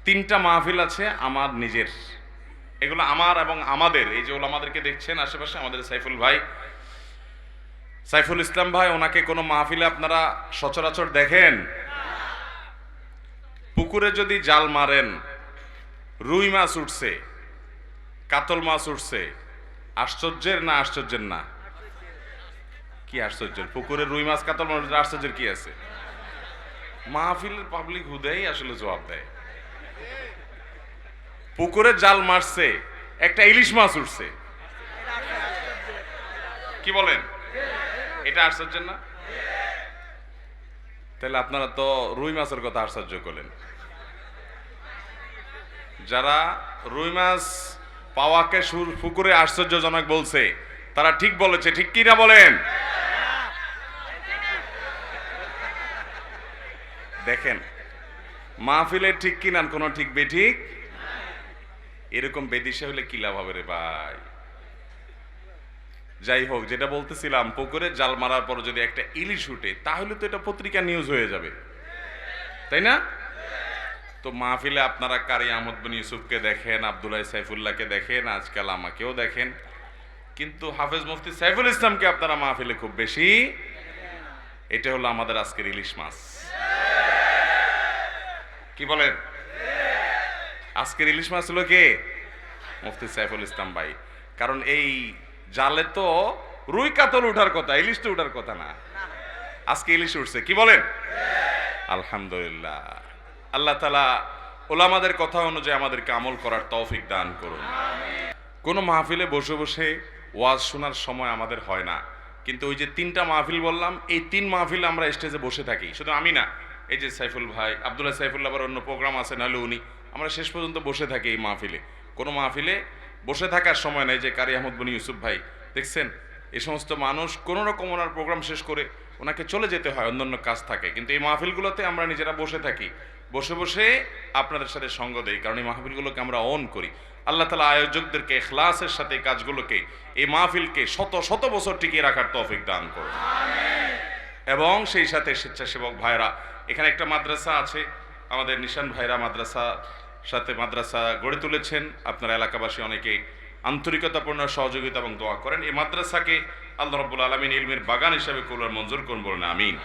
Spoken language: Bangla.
তিনটা মাহফিল আছে আমার নিজের, এগুলো আমার এবং আমাদের। এই যে ওলামাদেরকে দেখছেন আশেপাশে, আমাদের সাইফুল ভাই, সাইফুল ইসলাম ভাই, ওনাকে কোনো মাহফিলে আপনারা সচরাচর দেখেন? পুকুরে যদি জাল মারেন, রুই মাছ উঠছে, কাতল মাছ উঠছে, আশ্চর্যের না আশ্চর্যের না? কি আশ্চর্যের? পুকুরে রুই মাছ কাতল মাছ, আশ্চর্যের কি আছে? মাহফিলের পাবলিক হুদাই আসলে জবাব দেয়। পুকুরে জাল মারছে, একটা ইলিশ মাছ উঠছে, কি বলেন? এটা আশ্চর্য না? তাহলে আপনারা তো রুই মাছের কথা আশ্চর্য করলেন। যারা রুই মাছ পাওয়াকে পুকুরে আশ্চর্যজনক বলছে, তারা ঠিক বলেছে, ঠিক কি না বলেন? দেখেন, মাহফিলে ঠিক কি না কোনো ঠিক বেঠিক, এরকম বেদিশা হলে কি লাভ হবে রে ভাই? যাই হোক, যেটা বলতেছিলাম, পুকুরে জাল মারার পর যদি একটা ইলিশ উঠে, তাহলে তো এটা পত্রিকা নিউজ হয়ে যাবে, তাই না? তো মাহফিলে আপনারা কারি আহমদ বিন ইউসুফকে দেখেন, আব্দুল্লাহ সাইফুল্লাহকে দেখেন, আজকাল আমাকেও দেখেন, কিন্তু হাফেজ মুফতি সাইফুল ইসলামকে আপনারা মাহফিলে খুব বেশি। এটা হলো আমাদের আজকের ইলিশ মাছ, কি বলেন? আজকের ইলিশ মাছ হলো কে? মুফতি সাইফুল ইসলাম ভাই। কারণ এই জালে তো রুই কাতল উঠার কথা, ইলিশ তো উঠার কথা না। আজকে ইলিশ উঠছে, কি বলেন? আলহামদুলিল্লাহ। আল্লাহ তাআলা ওলামাদের কথা অনুযায়ী আমাদেরকে আমল করার তৌফিক দান করুন। কোনো মাহফিলে বসে বসে ওয়াজ শোনার সময় আমাদের হয় না, কিন্তু ওই যে তিনটা মাহফিল বললাম, এই তিন মাহফিলে আমরা স্টেজে বসে থাকি। শুধু আমি না, এই যে সাইফুল ভাই, আব্দুল্লাহ সাইফুল্লাহ, আবার অন্য প্রোগ্রাম আছে নাহলে উনি, আমরা শেষ পর্যন্ত বসে থাকি এই মাহফিলে। কোনো মাহফিলে বসে থাকার সময় নাই। যে কারি আহমদ বিন ইউসুফ ভাই দেখছেন, এই সমস্ত মানুষ কোনো রকম ওনার প্রোগ্রাম শেষ করে ওনাকে চলে যেতে হয়, অন্যান্য কাজ থাকে, কিন্তু এই মাহফিলগুলোতে আমরা নিজেরা বসে থাকি, বসে বসে আপনাদের সাথে সঙ্গ দেই, কারণ এই মাহফিলগুলোকে আমরা অন করি। আল্লাহ তাআলা আয়োজকদেরকে ইখলাসের সাথে কাজগুলোকে, এই মাহফিলকে শত শত বছর টিকিয়ে রাখার তৌফিক দান করুন। এবং সেই সাথে স্বেচ্ছাসেবক ভাইরা, এখানে একটা মাদ্রাসা আছে, আমাদের নিশান ভাইরা মাদ্রাসা গড়ে তুলেছেন। আপনারা এলাকাবাসী অনেকে আন্তরিকতাপূর্ণ সহযোগিতা এবং দোয়া করেন। এই মাদ্রাসাকে আল্লাহ রাব্বুল আলামিন ইলমের বাগান হিসেবে কবুল মঞ্জুর করুন, বলেন আমিন।